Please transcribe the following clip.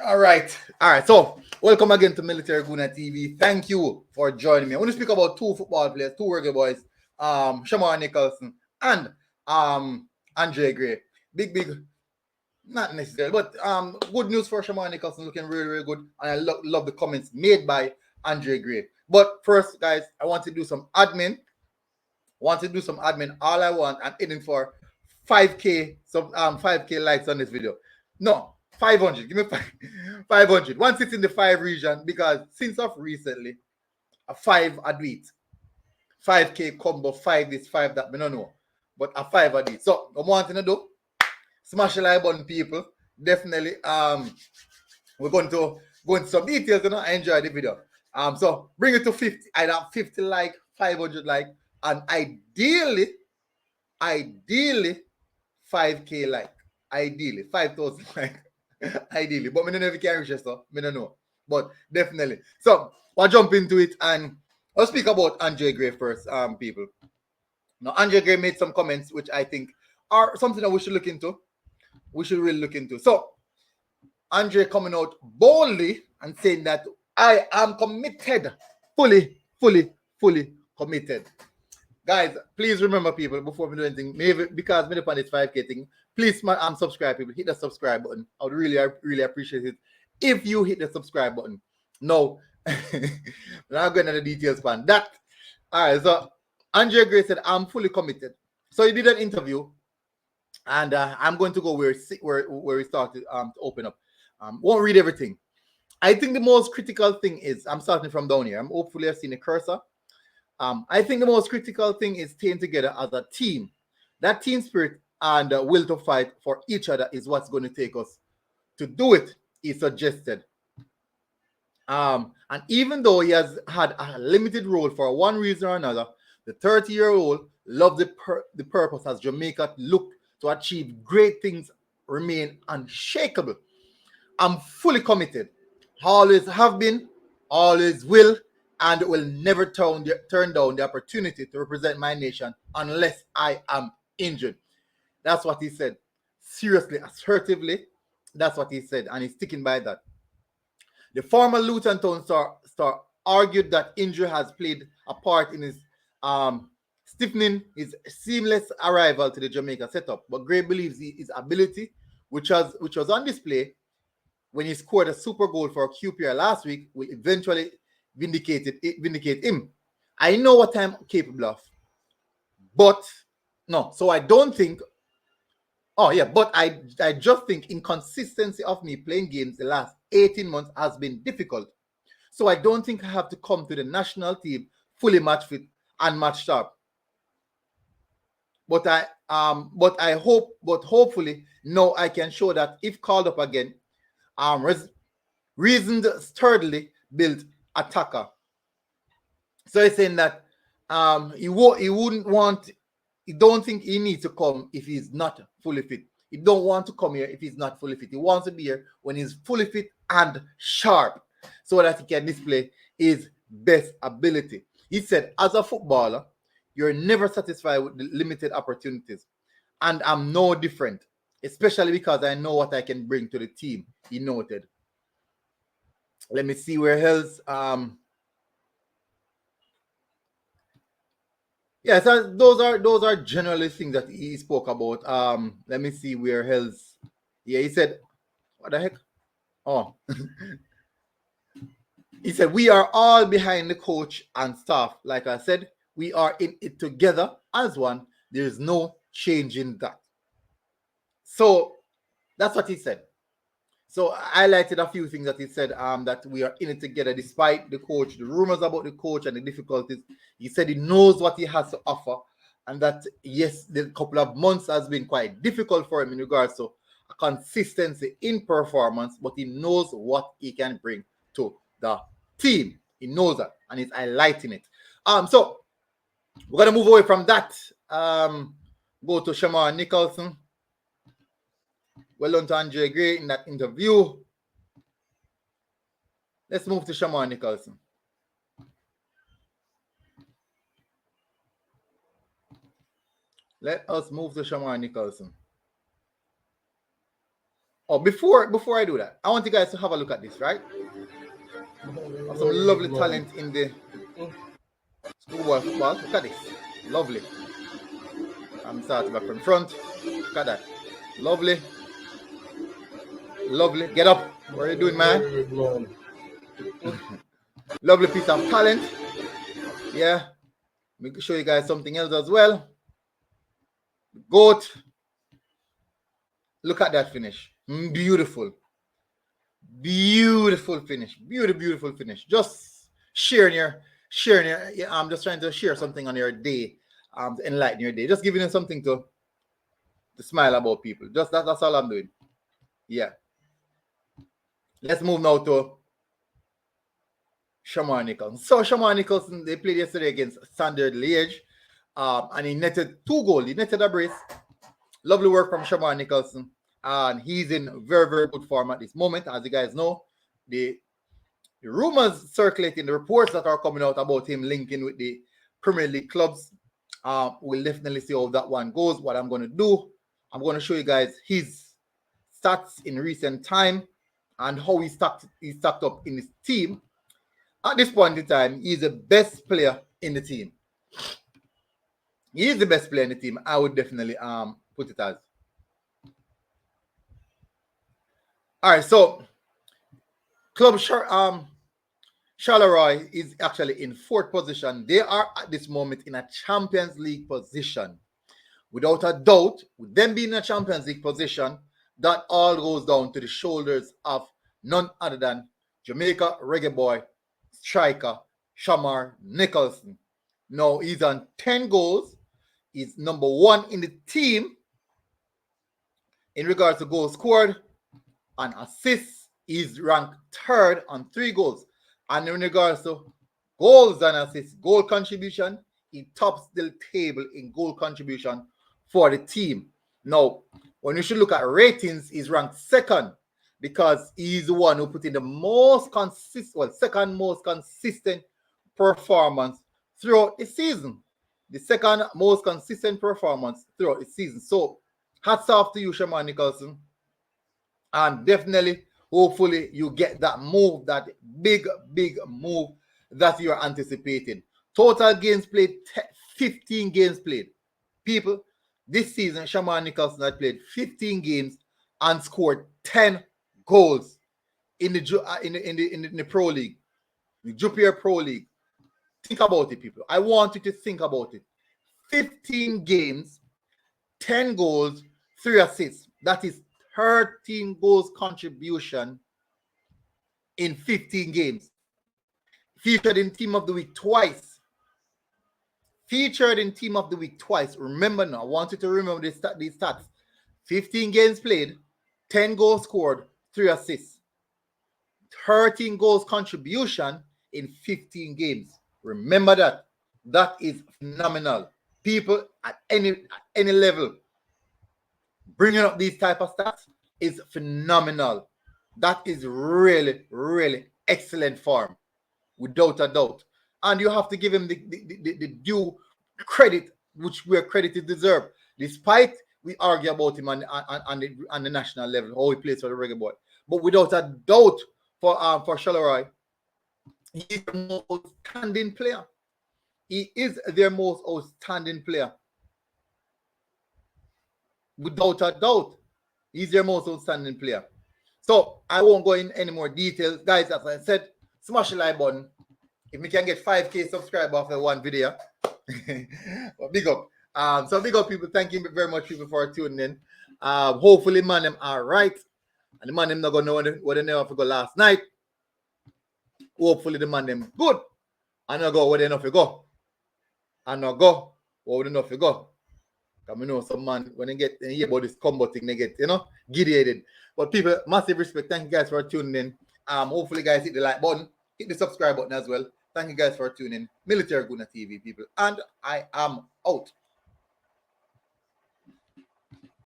All right. All right. So, welcome again to Military Guna TV. Thank you for joining me. I want to speak about two football players, two Reggae Boys, Shamar Nicholson and Andre Gray. Big, not necessarily, but good news for Shamar Nicholson, looking really good. And I love the comments made by Andre Gray. But first, guys, I want to do some admin. All I want, I'm aiming for 5k, some 5k likes on this video. No, 500. Give me 500. Once it's in the 5 region, because since of recently, a 5 I do it. 5k combo, 5 this, 5 that, I don't know. But a 5 I do it. So, I'm wanting to do, smash the like button, people. Definitely. We're going to go into some details, I enjoy the video. So bring it to 50. I'd have 50 like, 500 like, and ideally 5k like. Ideally 5,000 like. Ideally. But I don't know if you can reach it, so I don't know. But definitely. So we'll jump into it and I'll speak about Andre Gray first, people. Now Andre Gray made some comments which I think are something that we should look into. We should really look into. So Andre coming out boldly and saying that I am committed, fully committed. Guys, please remember, people, before we do anything, maybe because me upon this 5k thing, please subscribe, people. Hit the subscribe button. I would really appreciate it if you hit the subscribe button. No, we're not going into the details, man. That all right. So Andre Gray said, "I'm fully committed." So he did an interview, and I'm going to go where we started to open up. Won't read everything. I think the most critical thing is I'm starting from down here. I'm hopefully I've seen the cursor. I think the most critical thing is staying together as a team. That team spirit and will to fight for each other is what's going to take us to do it, he suggested. And even though he has had a limited role for one reason or another, the 30-year-old loved the purpose as Jamaica looked to achieve great things remain unshakable. I'm fully committed. Always have been, always will, and will never turn down the opportunity to represent my nation unless I am injured. That's what he said. Seriously, assertively, that's what he said, and he's sticking by that. The former Luton Town star argued that injury has played a part in his stiffening his seamless arrival to the Jamaica setup. But Gray believes his ability, which was on display when he scored a super goal for QPR last week, will eventually vindicate him. I know what I'm capable of, but no. So I don't think. Oh yeah, but I just think inconsistency of me playing games the last 18 months has been difficult. So I don't think I have to come to the national team fully match fit and match sharp. But hopefully now I can show that if called up again, reasoned, sturdily built attacker. So he's saying that he wouldn't want. He don't think he needs to come if he's not fully fit. He don't want to come here if he's not fully fit. He wants to be here when he's fully fit and sharp, so that he can display his best ability. He said, as a footballer, you're never satisfied with the limited opportunities, and I'm no different, especially because I know what I can bring to the team. He noted. Let me see where else. Yeah, so those are generally things that he spoke about. Let me see where else. Yeah, he said, what the heck? Oh, he said, we are all behind the coach and staff. Like I said, we are in it together as one. There's no change in that. So that's what he said. So I highlighted a few things that he said, that we are in it together despite the coach, the rumors about the coach and the difficulties. He said he knows what he has to offer, and that, yes, the couple of months has been quite difficult for him in regards to consistency in performance, but he knows what he can bring to the team. He knows that, and he's highlighting it. So we're going to move away from that. Go to Shamar Nicholson. Well done to Andre Gray in that interview. Let's move to Shamar Nicholson. Let us move to Shamar Nicholson. Oh, before I do that, I want you guys to have a look at this, right? Have some lovely talent in the schoolboy football. Look at this. Lovely. I'm starting back from front. Look at that. Lovely. Lovely. Get up. What are you doing, man? Lovely piece of talent. Yeah. Let me show you guys something else as well. Goat. Look at that finish. Beautiful. Beautiful finish. Beautiful finish. Just sharing your. Yeah, I'm just trying to share something on your day. To enlighten your day. Just giving you something to smile about people. Just that's all I'm doing. Yeah. Let's move now to Shamar Nicholson. So Shamar Nicholson, they played yesterday against Standard Liège, and he netted 2 goals. He netted a brace. Lovely work from Shamar Nicholson, and he's in very good form at this moment. As you guys know, the rumors circulating, the reports that are coming out about him linking with the Premier League clubs. We'll definitely see how that one goes. What I'm going to do, I'm going to show you guys his stats in recent time and how he stacked up in his team. At this point in time, he's the best player in the team. He is the best player in the team. I would definitely put it as. All right, so Club Charleroi is actually in 4th position. They are at this moment in a Champions League position. Without a doubt, with them being in a Champions League position, that all goes down to the shoulders of none other than Jamaica Reggae Boy striker Shamar Nicholson. Now he's on 10 goals. He's number 1 in the team in regards to goals scored and assists. He's ranked 3rd on 3 goals. And in regards to goals and assists, goal contribution, he tops the table in goal contribution for the team. Now, when you should look at ratings, he's ranked 2nd because he's the one who put in the most consistent, second most consistent performance throughout the season. The second most consistent performance throughout the season. So, hats off to you, Shamar Nicholson. And definitely, hopefully, you get that move, that big move that you're anticipating. Total games played, 15 games played. People, this season, Shamar Nicholson had played 15 games and scored 10 goals in the Pro League, the Jupiter Pro League. Think about it, people. I want you to think about it. 15 games, 10 goals, 3 assists. That is 13 goals contribution in 15 games. Featured in Team of the Week twice. Remember now, I want you to remember these stats. 15 games played, 10 goals scored, 3 assists. 13 goals contribution in 15 games. Remember that. That is phenomenal. People at any level, bringing up these type of stats is phenomenal. That is really excellent form, without a doubt. And you have to give him the due credit which where credit is deserved. Despite we argue about him on the national level, how he plays for the Reggae Boy. But without a doubt, for Charleroi, he is the most outstanding player. He is their most outstanding player. Without a doubt, he's their most outstanding player. So I won't go in any more details. Guys, as I said, smash the like button. If we can get 5K subscribers after one video, well, big up. So big up, people. Thank you very much, people, for tuning in. Hopefully, man, them are right. And the man them not gonna know what they never forgot last night. Hopefully, the man them good. And not go where they know to go. And not go where they know to go. Because we know some man, when they hear about this combo thing, they get, giddy-headed. But people, massive respect. Thank you guys for tuning in. Hopefully, guys, hit the like button. Hit the subscribe button as well. Thank you guys for tuning in. Military Guna TV, people. And I am out.